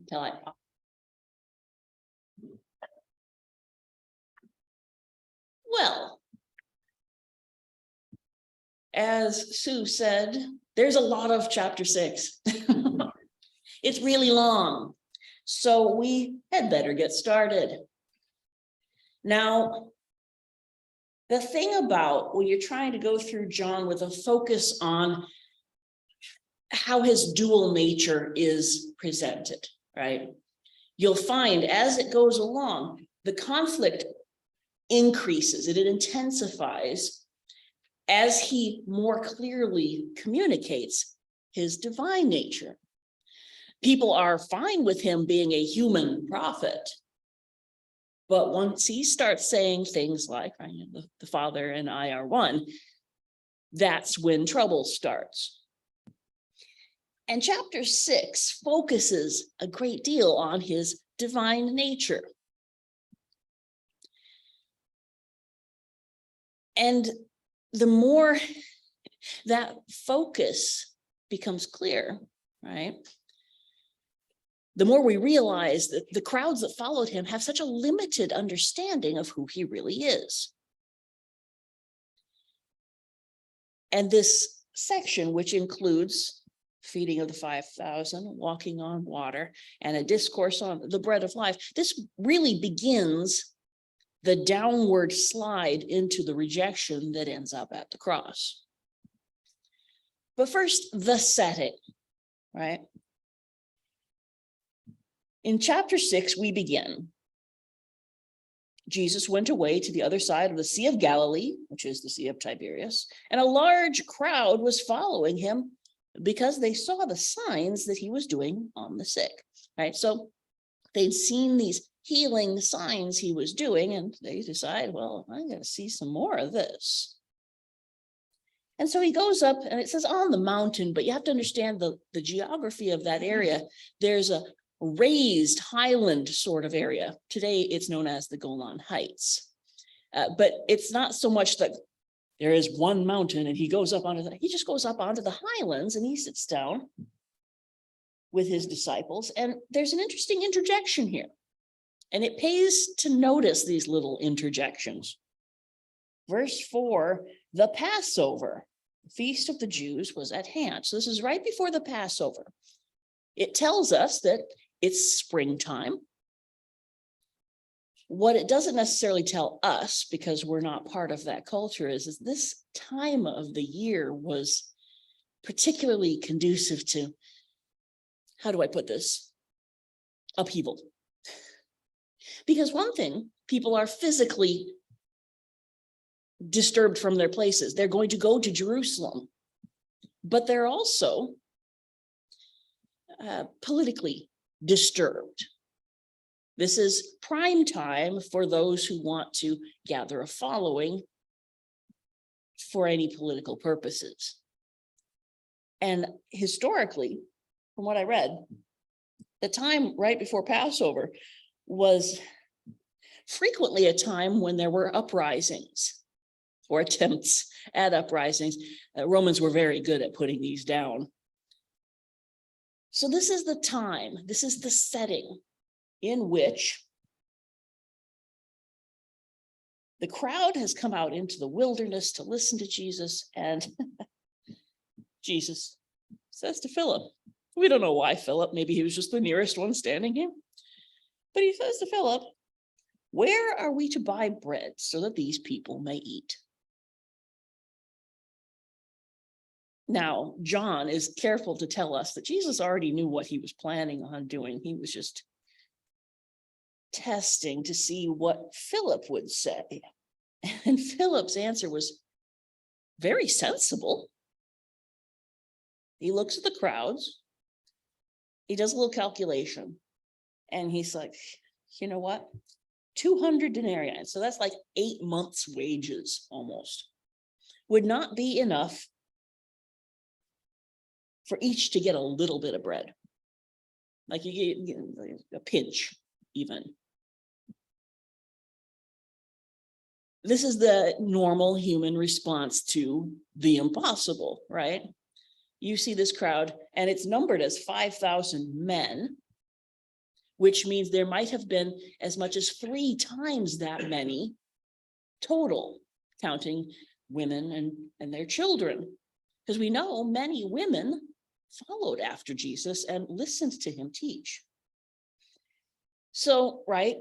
until I. Well, as Sue said, there's a lot of chapter 6. It's really long, so we had better get started. Now, the thing about when you're trying to go through John with a focus on how his dual nature is presented, right? You'll find as it goes along, the conflict increases, it intensifies as he more clearly communicates his divine nature. People are fine with him being a human prophet, but once he starts saying things like, the Father and I are one, that's when trouble starts. And chapter 6 focuses a great deal on his divine nature. And the more that focus becomes clear, right? The more we realize that the crowds that followed him have such a limited understanding of who he really is. And this section, which includes feeding of the 5,000, walking on water, and a discourse on the bread of life, this really begins the downward slide into the rejection that ends up at the cross. But first, the setting, right? In chapter 6, we begin. Jesus went away to the other side of the Sea of Galilee, which is the Sea of Tiberias, and a large crowd was following him because they saw the signs that he was doing on the sick, right? So they'd seen these healing signs he was doing, and they decide, well, I'm going to see some more of this. And so he goes up, and it says on the mountain, but you have to understand the geography of that area. There's a raised highland sort of area. Today, it's known as the Golan Heights. But it's not so much that there is one mountain and he goes up onto he just goes up onto the highlands and he sits down with his disciples. And there's an interesting interjection here. And it pays to notice these little interjections. Verse 4, the Passover, the feast of the Jews, was at hand. So this is right before the Passover. It tells us that it's springtime. What it doesn't necessarily tell us, because we're not part of that culture, is this time of the year was particularly conducive to, how do I put this? Upheaval. Because one thing, people are physically disturbed from their places. They're going to go to Jerusalem, but they're also politically disturbed. This is prime time for those who want to gather a following for any political purposes. And historically, from what I read, the time right before Passover was frequently a time when there were uprisings or attempts at uprisings. Romans were very good at putting these down. So this is the time, this is the setting in which the crowd has come out into the wilderness to listen to Jesus, and Jesus says to Philip, we don't know why Philip, maybe he was just the nearest one standing here, but he says to Philip, where are we to buy bread so that these people may eat? Now, John is careful to tell us that Jesus already knew what he was planning on doing. He was just testing to see what Philip would say. And Philip's answer was very sensible. He looks at the crowds, he does a little calculation, and he's like, you know what? 200 denarii, so that's like 8 months' wages almost, would not be enough for each to get a little bit of bread. Like you get a pinch even. This is the normal human response to the impossible, right? You see this crowd, and it's numbered as 5,000 men. which means there might have been as much as 3 times that many total, counting women and their children. Because we know many women followed after Jesus and listened to him teach. So, right,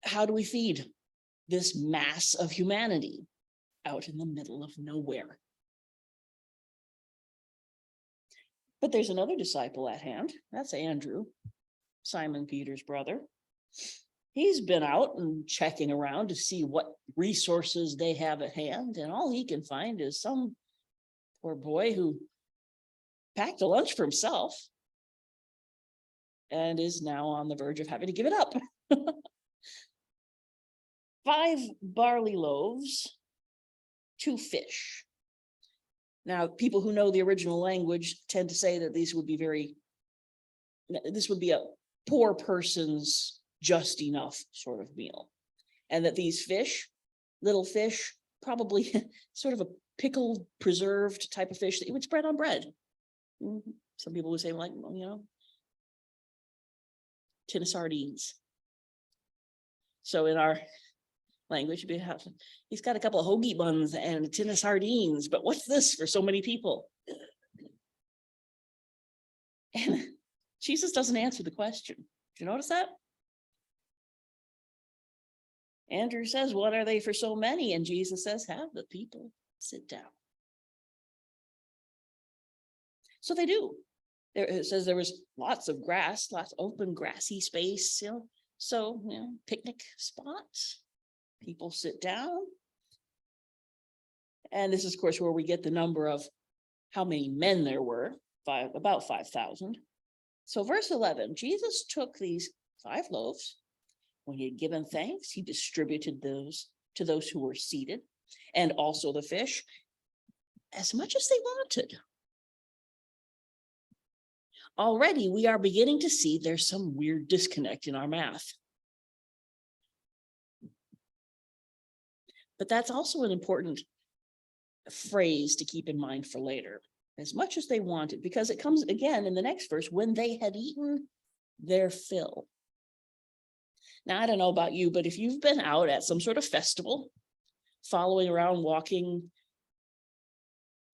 how do we feed this mass of humanity out in the middle of nowhere? But there's another disciple at hand. That's Andrew, Simon Peter's brother. He's been out and checking around to see what resources they have at hand, and all he can find is some poor boy who packed a lunch for himself and is now on the verge of having to give it up. 5 barley loaves, 2 fish. Now, people who know the original language tend to say that this would be a poor person's just enough sort of meal. And that these fish, little fish, probably sort of a pickled, preserved type of fish that you would spread on bread. Some people would say, like, tin of sardines. So in our language, he's got a couple of hoagie buns and a tin of sardines, but what's this for so many people? And Jesus doesn't answer the question. Did you notice that? Andrew says, what are they for so many? And Jesus says, have the people sit down. So they do. It says there was lots of grass, lots of open grassy space, so picnic spots. People sit down. And this is, of course, where we get the number of how many men there were, about 5,000. So verse 11, Jesus took these 5 loaves. When he had given thanks, he distributed those to those who were seated, and also the fish, as much as they wanted. Already, we are beginning to see there's some weird disconnect in our math. But that's also an important phrase to keep in mind for later. As much as they wanted, because it comes again in the next verse, when they had eaten their fill. Now, I don't know about you, but if you've been out at some sort of festival, following around, walking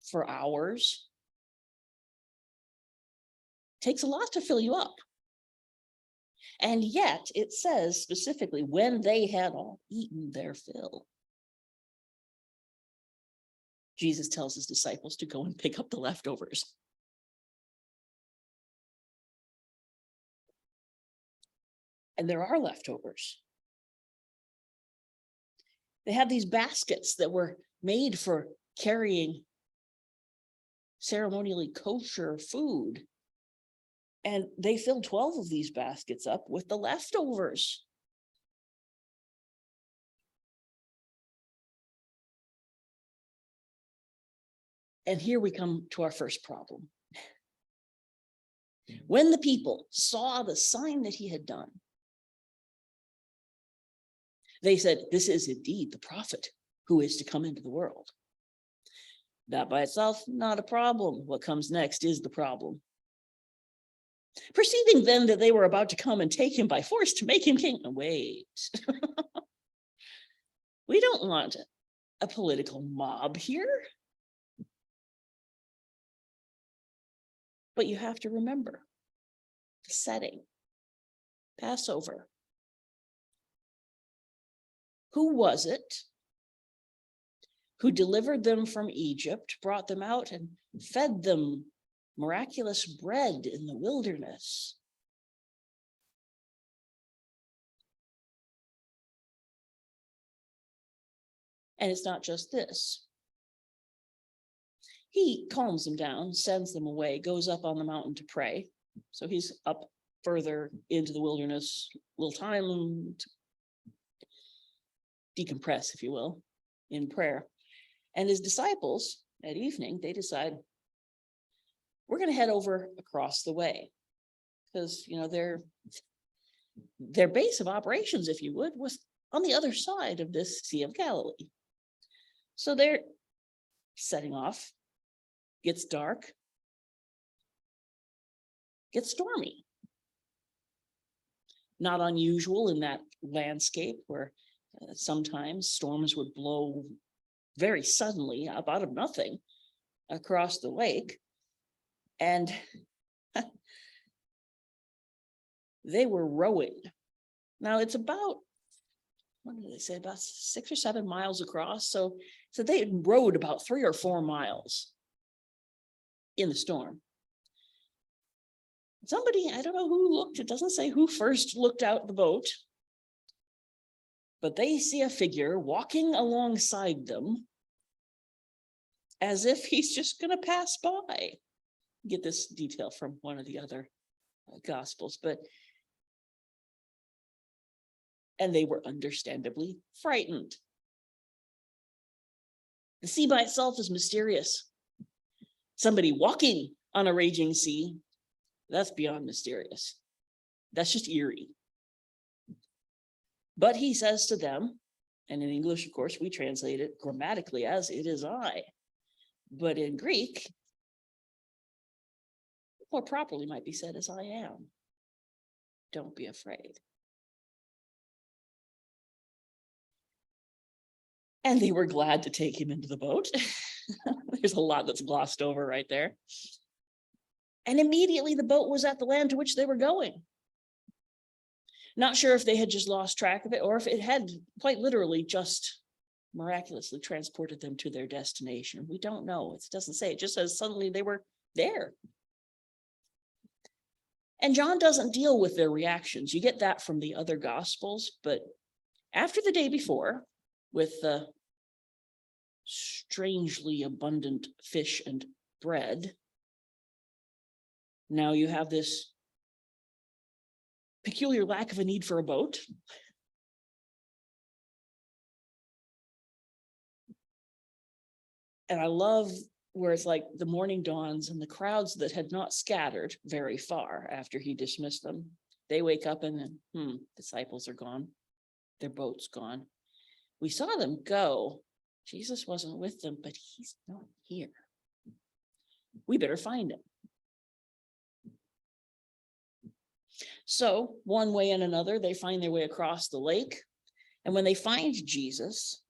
for hours, it takes a lot to fill you up. And yet it says specifically, when they had all eaten their fill. Jesus tells his disciples to go and pick up the leftovers. And there are leftovers. They had these baskets that were made for carrying ceremonially kosher food. And they filled 12 of these baskets up with the leftovers. And here we come to our first problem. When the people saw the sign that he had done, they said, this is indeed the prophet who is to come into the world. That by itself, not a problem. What comes next is the problem. Perceiving then that they were about to come and take him by force to make him king. Wait. We don't want a political mob here. But you have to remember the setting. Passover. Who was it who delivered them from Egypt, brought them out, and fed them miraculous bread in the wilderness? And it's not just this. He calms them down, sends them away, goes up on the mountain to pray. So he's up further into the wilderness, a little time to decompress, if you will, in prayer. And his disciples at evening, they decide, we're going to head over across the way. Because, their base of operations, if you would, was on the other side of this Sea of Galilee. So they're setting off. Gets dark, gets stormy. not unusual in that landscape where sometimes storms would blow very suddenly up out of nothing across the lake. And they were rowing. Now it's about, what did they say, about 6 or 7 miles across. So they had rowed about 3 or 4 miles in the storm. Somebody, I don't know who looked, it doesn't say who first looked out the boat, but they see a figure walking alongside them as if he's just going to pass by. Get this detail from one of the other Gospels, and they were understandably frightened. The sea by itself is mysterious. Somebody walking on a raging sea, that's beyond mysterious. That's just eerie. But he says to them, and in English, of course, we translate it grammatically as "it is I." But in Greek, more properly might be said as "I am." Don't be afraid. And they were glad to take him into the boat. There's a lot that's glossed over right there. And immediately the boat was at the land to which they were going. Not sure if they had just lost track of it or if it had quite literally just miraculously transported them to their destination. We don't know. It doesn't say. It just says suddenly they were there. And John doesn't deal with their reactions. You get that from the other Gospels. But after the day before, with the strangely abundant fish and bread, now you have this peculiar lack of a need for a boat. And I love where it's like the morning dawns and the crowds that had not scattered very far after he dismissed them, they wake up and then, disciples are gone. Their boat's gone. We saw them go. Jesus wasn't with them, but he's not here. We better find him. So one way and another, they find their way across the lake. And when they find Jesus,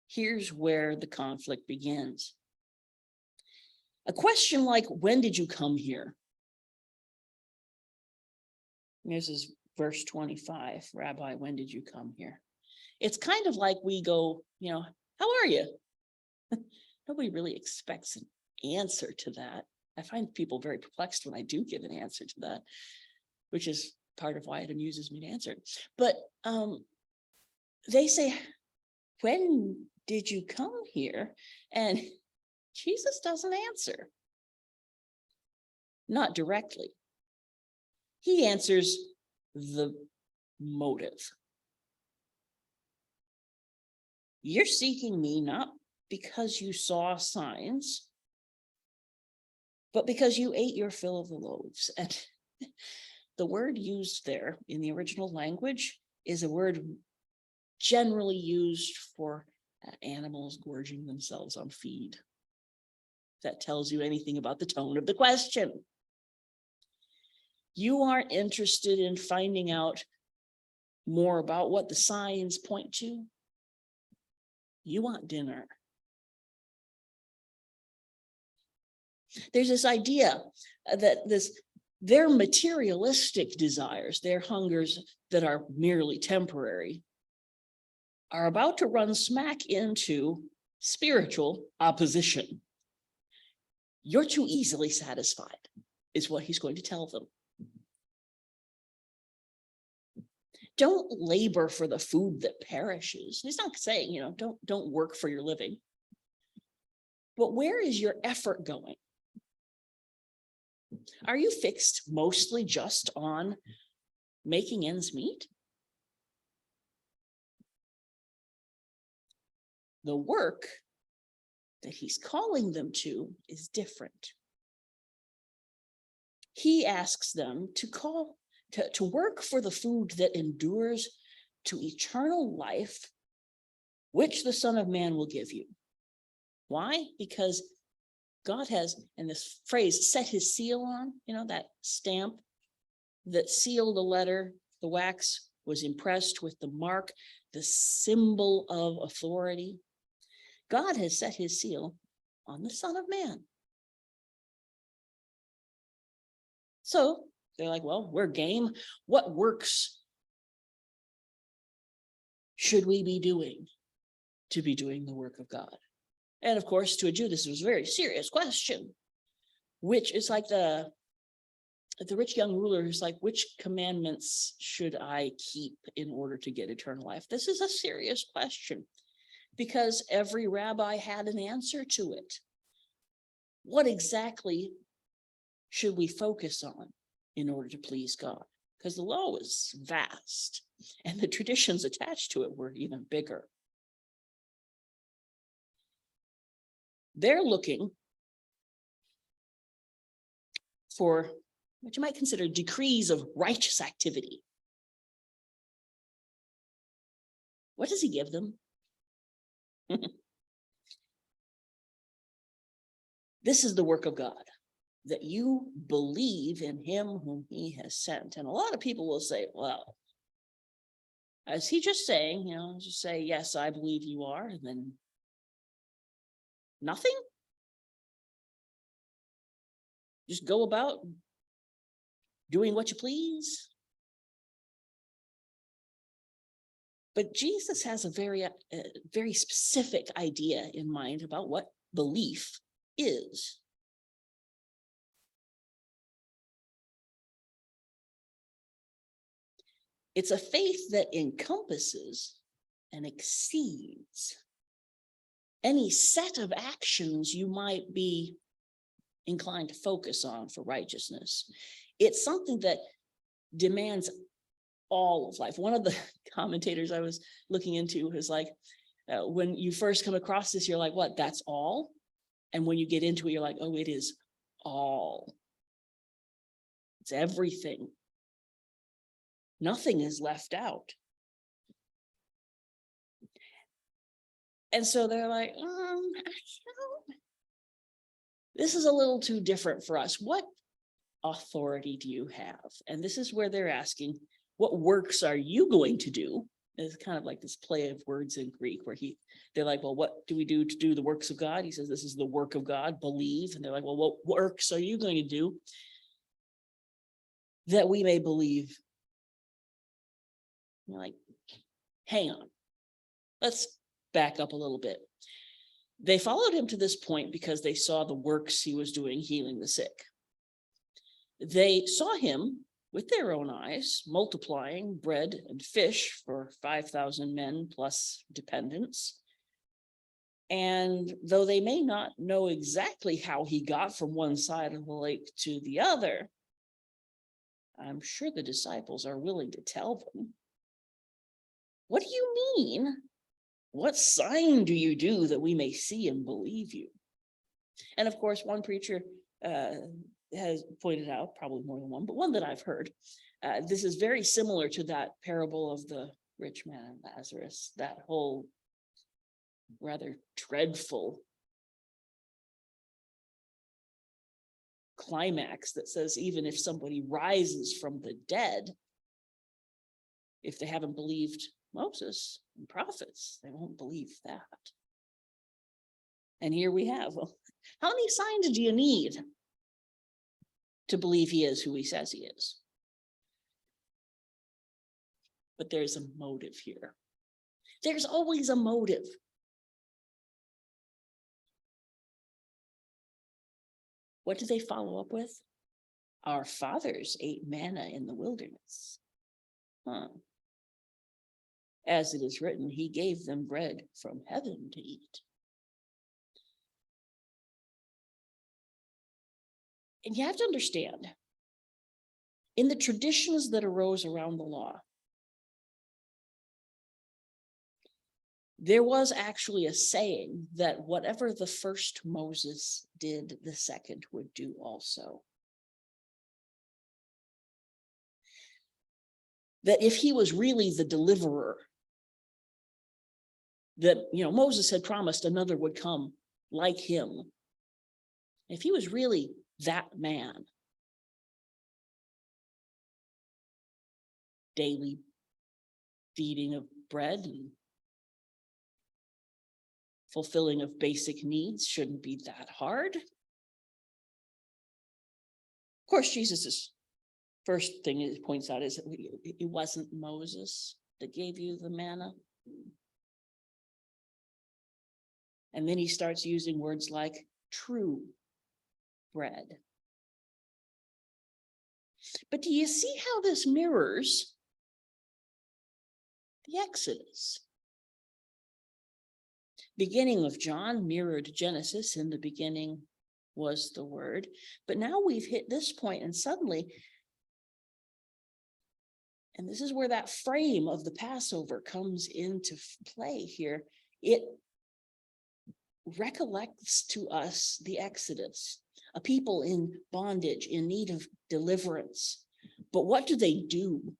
here's where the conflict begins. A question like, when did you come here? This is verse 25. Rabbi, when did you come here? It's kind of like we go, how are you? Nobody really expects an answer to that. I find people very perplexed when I do give an answer to that, which is part of why it amuses me to answer. But they say, when did you come here? And Jesus doesn't answer. Not directly. He answers the motive. You're seeking me not because you saw signs, but because you ate your fill of the loaves. And the word used there in the original language is a word generally used for animals gorging themselves on feed. That tells you anything about the tone of the question. You aren't interested in finding out more about what the signs point to. You want dinner. There's this idea that their materialistic desires, their hungers that are merely temporary, are about to run smack into spiritual opposition. You're too easily satisfied, is what he's going to tell them. Don't labor for the food that perishes. He's not saying, don't work for your living. But where is your effort going? Are you fixed mostly just on making ends meet? The work that he's calling them to is different. He asks them to work for the food that endures to eternal life, which the Son of Man will give you. Why? Because God has, and this phrase, set his seal on, that stamp that sealed the letter The wax was impressed with the mark, the symbol of authority. God has set his seal on the Son of Man. So they're like, well, we're game. What works should we be doing to be doing the work of God? And of course, to a Jew, this was a very serious question, which is like the rich young ruler who's like, which commandments should I keep in order to get eternal life? This is a serious question because every rabbi had an answer to it. What exactly should we focus on in order to please God? Because the law was vast and the traditions attached to it were even bigger. They're looking for what you might consider decrees of righteous activity. What does he give them? This is the work of God, that you believe in him whom he has sent. And a lot of people will say, well, is he just saying, just say, yes, I believe you are, and then nothing? Just go about doing what you please? But Jesus has a very specific idea in mind about what belief is. It's a faith that encompasses and exceeds any set of actions you might be inclined to focus on for righteousness. It's something that demands all of life. One of the commentators I was looking into was like, when you first come across this, you're like, what, that's all? And when you get into it, you're like, oh, it is all. It's everything. Nothing is left out. And so they're like, this is a little too different for us. What authority do you have? And this is where they're asking, what works are you going to do? It's kind of like this play of words in Greek where they're like, well, what do we do to do the works of God? He says, this is the work of God, believe. And they're like, well, what works are you going to do that we may believe? You're like, hang on, let's back up a little bit. They followed him to this point because they saw the works he was doing, healing the sick. They saw him with their own eyes, multiplying bread and fish for 5,000 men plus dependents. And though they may not know exactly how he got from one side of the lake to the other, I'm sure the disciples are willing to tell them. What do you mean? What sign do you do that we may see and believe you? And of course, one preacher has pointed out, probably more than one, but one that I've heard, this is very similar to that parable of the rich man and Lazarus, that whole rather dreadful climax that says even if somebody rises from the dead, if they haven't believed Moses and prophets, they won't believe that. And here we have, well, how many signs do you need to believe he is who he says he is? But there's a motive here. There's always a motive. What do they follow up with? Our fathers ate manna in the wilderness. As it is written, he gave them bread from heaven to eat. And you have to understand, in the traditions that arose around the law, there was actually a saying that whatever the first Moses did, the second would do also. That if he was really the deliverer, that, Moses had promised another would come like him. If he was really that man, daily feeding of bread and fulfilling of basic needs shouldn't be that hard. Of course, Jesus's first thing he points out is that it wasn't Moses that gave you the manna. And then he starts using words like true bread. But do you see how this mirrors the Exodus? Beginning of John mirrored Genesis. In the beginning was the Word. But now we've hit this point, and suddenly, and this is where that frame of the Passover comes into play here, it recollects to us the Exodus, a people in bondage, in need of deliverance. But what do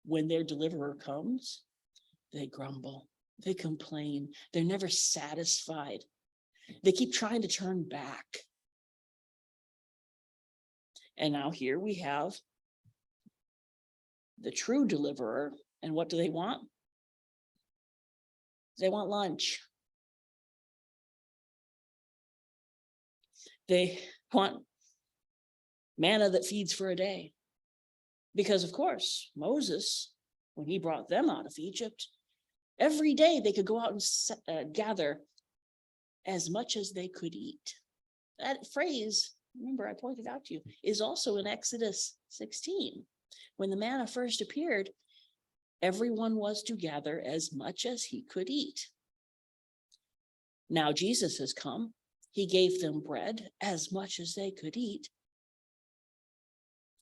when their deliverer comes? They grumble, they complain, they're never satisfied. They keep trying to turn back. And now here we have the true deliverer. And what do they want? They want lunch. They want manna that feeds for a day. Because, of course, Moses, when he brought them out of Egypt, every day they could go out and gather as much as they could eat. That phrase, remember I pointed out to you, is also in Exodus 16. When the manna first appeared, everyone was to gather as much as he could eat. Now Jesus has come. He gave them bread as much as they could eat.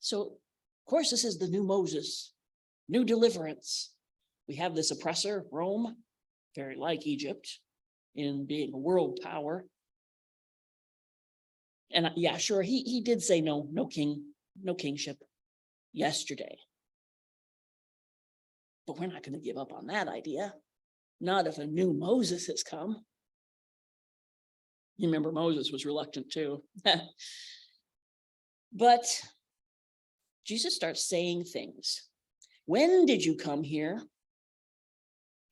So, of course, this is the new Moses, new deliverance. We have this oppressor, Rome, very like Egypt in being a world power. And yeah, sure, he did say no kingship yesterday. But we're not going to give up on that idea. Not if a new Moses has come. You remember Moses was reluctant too. But Jesus starts saying things. When did you come here?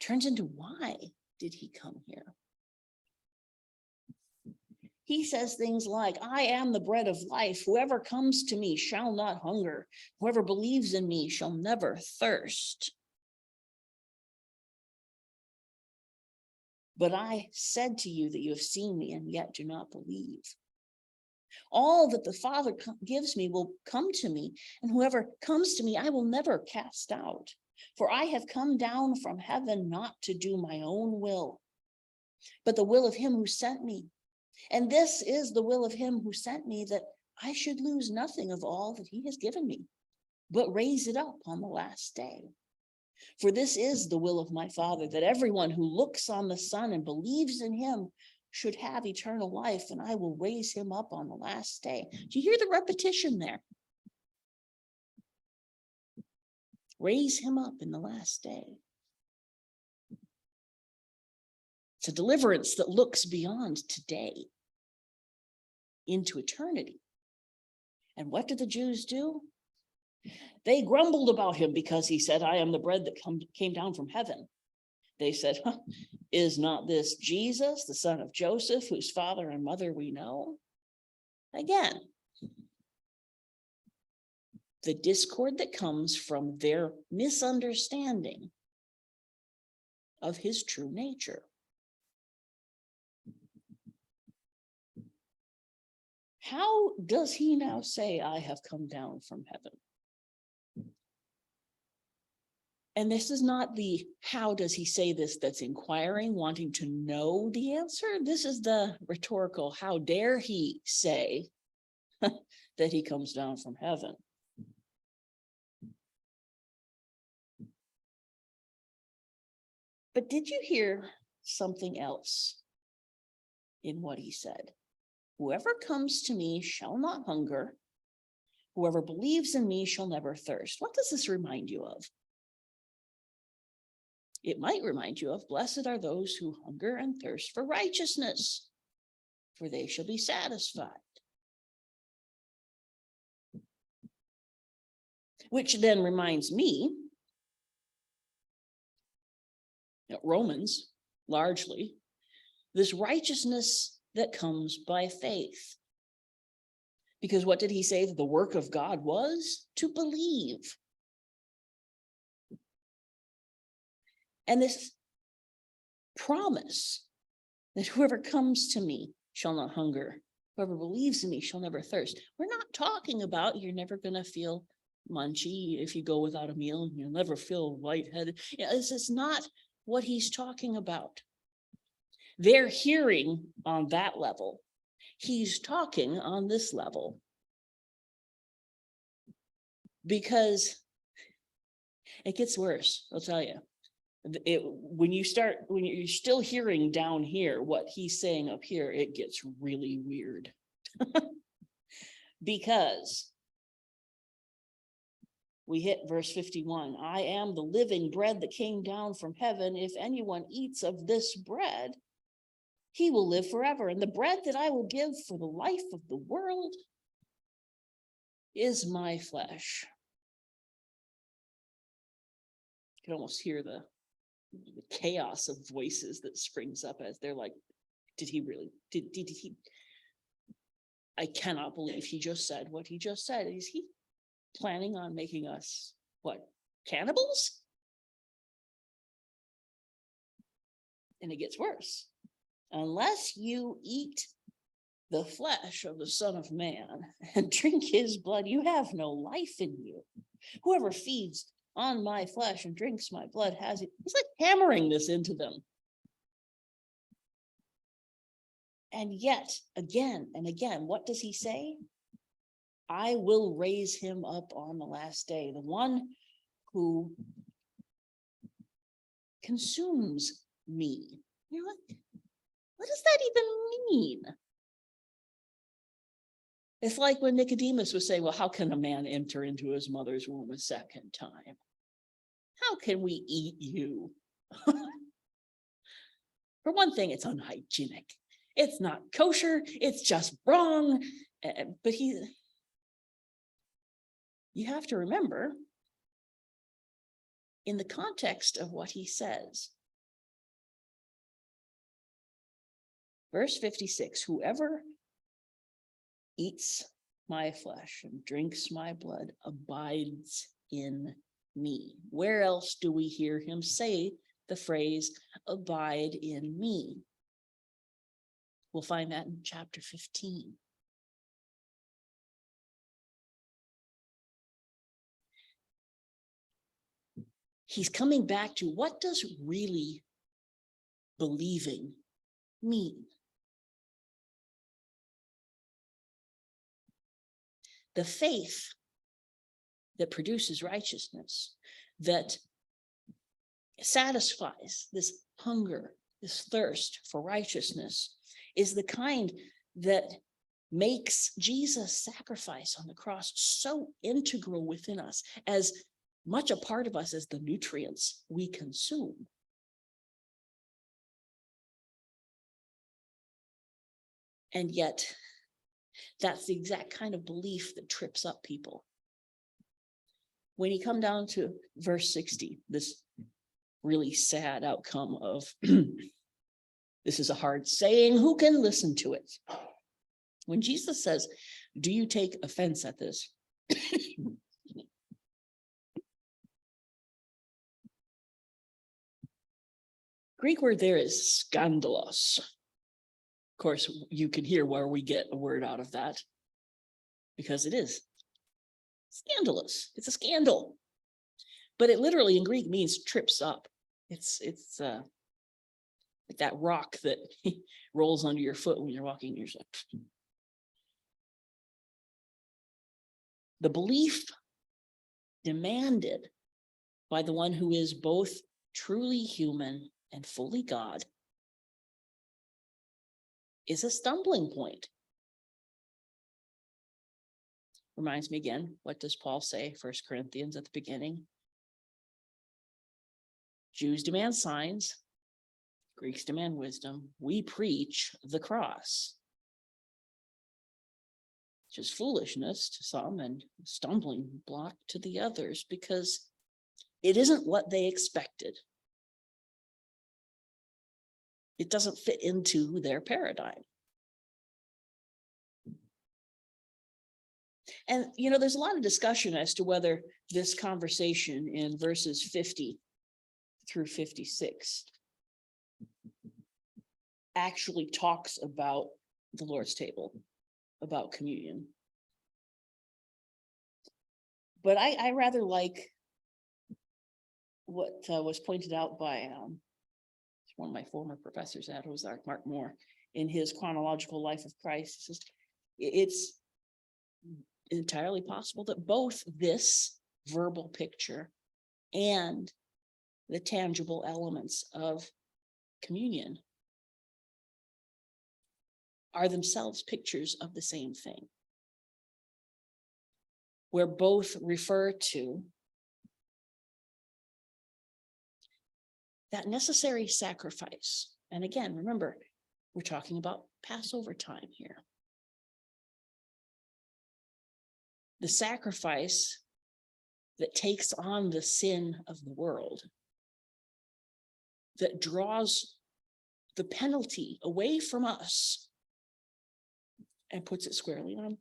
Turns into why did he come here? He says things like, I am the bread of life. Whoever comes to me shall not hunger. Whoever believes in me shall never thirst. But I said to you that you have seen me and yet do not believe. All that the Father gives me will come to me, and whoever comes to me, I will never cast out. For I have come down from heaven not to do my own will, but the will of him who sent me. And this is the will of him who sent me, that I should lose nothing of all that he has given me, but raise it up on the last day. For this is the will of my Father, that everyone who looks on the Son and believes in him should have eternal life, and I will raise him up on the last day. Do you hear the repetition there? Raise him up in the last day. It's a deliverance that looks beyond today into eternity. And what did the Jews do? They grumbled about him because he said, I am the bread that came down from heaven. They said, is not this Jesus, the son of Joseph, whose father and mother we know? Again, the discord that comes from their misunderstanding of his true nature. How does he now say, I have come down from heaven? And this is not the how does he say this that's inquiring, wanting to know the answer. This is the rhetorical, how dare he say that he comes down from heaven? But did you hear something else in what he said? Whoever comes to me shall not hunger. Whoever believes in me shall never thirst. What does this remind you of? It might remind you of, blessed are those who hunger and thirst for righteousness, for they shall be satisfied. Which then reminds me Romans, largely, this righteousness that comes by faith. Because what did he say that the work of God was? To believe. And this promise that whoever comes to me shall not hunger, whoever believes in me shall never thirst. We're not talking about you're never going to feel munchy if you go without a meal, and you'll never feel lightheaded. This is not what he's talking about. They're hearing on that level. He's talking on this level. Because it gets worse, I'll tell you. When you're still hearing down here what he's saying up here, it gets really weird. Because we hit verse 51. I am the living bread that came down from heaven. If anyone eats of this bread, he will live forever. And the bread that I will give for the life of the world is my flesh. You can almost hear the chaos of voices that springs up as they're like, did he really, did he? I cannot believe he just said what he just said. Is he planning on making us, what, cannibals? And it gets worse. Unless you eat the flesh of the Son of Man and drink his blood, you have no life in you. Whoever feeds on my flesh and drinks my blood has it. He's like hammering this into them. And yet, again and again, what does he say? I will raise him up on the last day. The one who consumes me. You're like, what does that even mean? It's like when Nicodemus was saying, well, how can a man enter into his mother's womb a second time? How can we eat you? For one thing, it's unhygienic. It's not kosher. It's just wrong. But you have to remember, in the context of what he says, verse 56, whoever eats my flesh and drinks my blood abides in me. Where else do we hear him say the phrase, abide in me? We'll find that in chapter 15. He's coming back to what does really believing mean? The faith that produces righteousness, that satisfies this hunger, this thirst for righteousness, is the kind that makes Jesus' sacrifice on the cross so integral within us, as much a part of us as the nutrients we consume. And yet, that's the exact kind of belief that trips up people. When you come down to verse 60, this really sad outcome of this is a hard saying, who can listen to it? When Jesus says, do you take offense at this? Greek word there is scandalous. Of course, you can hear where we get a word out of that, because it is scandalous. It's a scandal. But it literally in Greek means trips up. It's like that rock that rolls under your foot when you're walking. You're just like, the belief demanded by the one who is both truly human and fully God is a stumbling point. Reminds me again, what does Paul say, 1 Corinthians at the beginning? Jews demand signs, Greeks demand wisdom. We preach the cross. It's just foolishness to some and stumbling block to the others, because it isn't what they expected. It doesn't fit into their paradigm. And, there's a lot of discussion as to whether this conversation in verses 50 through 56 actually talks about the Lord's table, about communion. But I rather like what was pointed out by one of my former professors at Ozark, Mark Moore, in his chronological life of Christ. He says it's entirely possible that both this verbal picture and the tangible elements of communion are themselves pictures of the same thing, where both refer to that necessary sacrifice. And again, remember, we're talking about Passover time here. The sacrifice that takes on the sin of the world, that draws the penalty away from us and puts it squarely on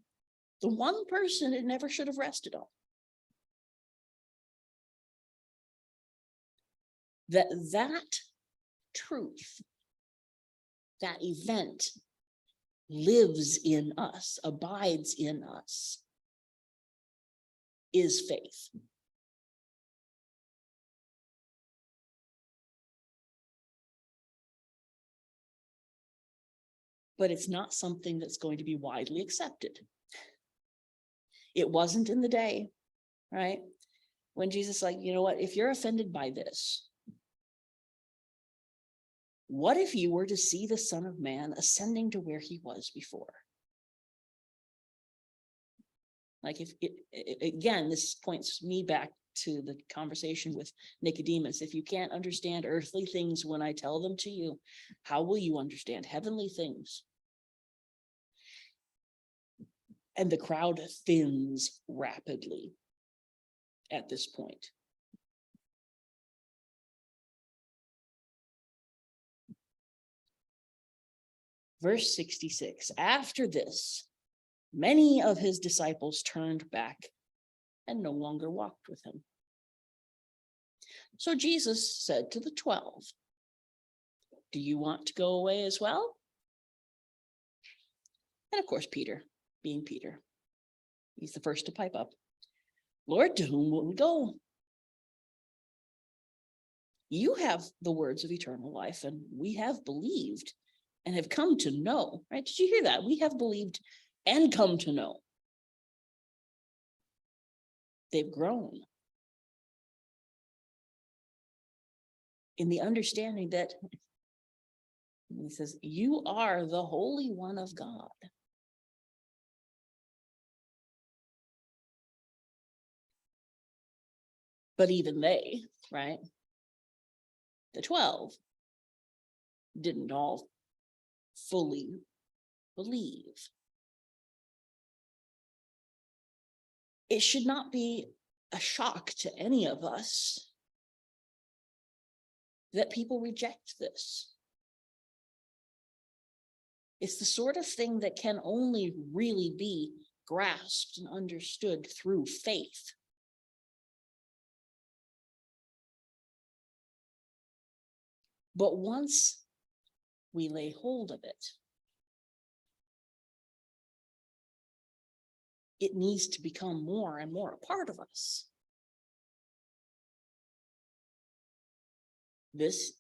the one person it never should have rested on. That truth, that event lives in us, abides in us, is faith. But it's not something that's going to be widely accepted. It wasn't in the day, right? When Jesus like, you know what, if you're offended by this, what if you were to see the Son of Man ascending to where he was before? Like again, this points me back to the conversation with Nicodemus. If you can't understand earthly things when I tell them to you, how will you understand heavenly things? And the crowd thins rapidly at this point. Verse 66, after this, many of his disciples turned back and no longer walked with him. So Jesus said to the 12, do you want to go away as well? And of course, Peter, being Peter, he's the first to pipe up. Lord, to whom will we go? You have the words of eternal life, and we have believed and have come to know, right? Did you hear that? We have believed and come to know. They've grown in the understanding that he says, you are the Holy One of God. But even they, right? The 12 didn't all fully believe. It should not be a shock to any of us that people reject this. It's the sort of thing that can only really be grasped and understood through faith. But once we lay hold of it, it needs to become more and more a part of us. This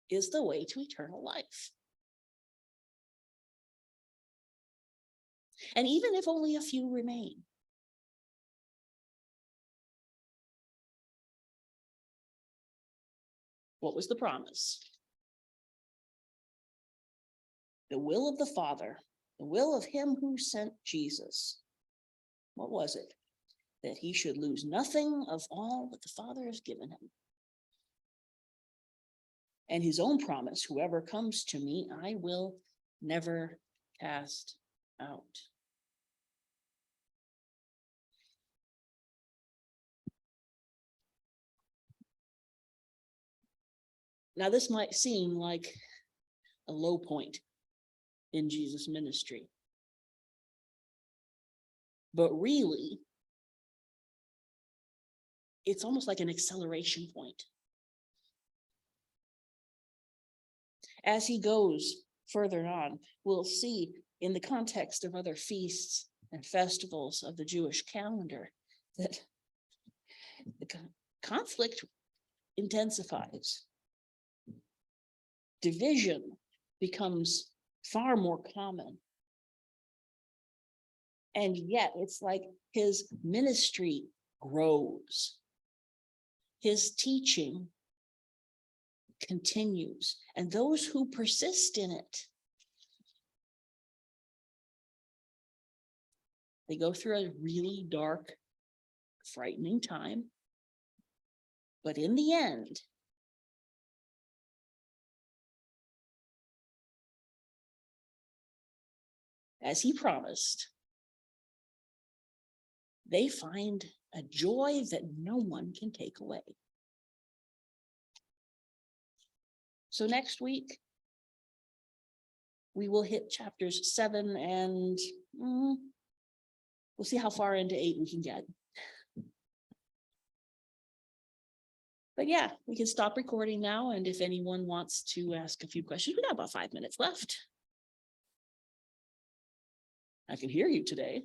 is the way to eternal life. And even if only a few remain, what was the promise? The will of the Father, the will of him who sent Jesus. What was it? That he should lose nothing of all that the Father has given him. And his own promise, whoever comes to me, I will never cast out. Now, this might seem like a low point in Jesus' ministry, but really, it's almost like an acceleration point. As he goes further on, we'll see in the context of other feasts and festivals of the Jewish calendar that the conflict intensifies. Division becomes far more common. And yet it's like his ministry grows. His teaching continues, and those who persist in it, they go through a really dark, frightening time. But in the end, as he promised, they find a joy that no one can take away. So next week, we will hit chapters 7 and we'll see how far into 8 we can get. But yeah, we can stop recording now. And if anyone wants to ask a few questions, we got about 5 minutes left. I can hear you today.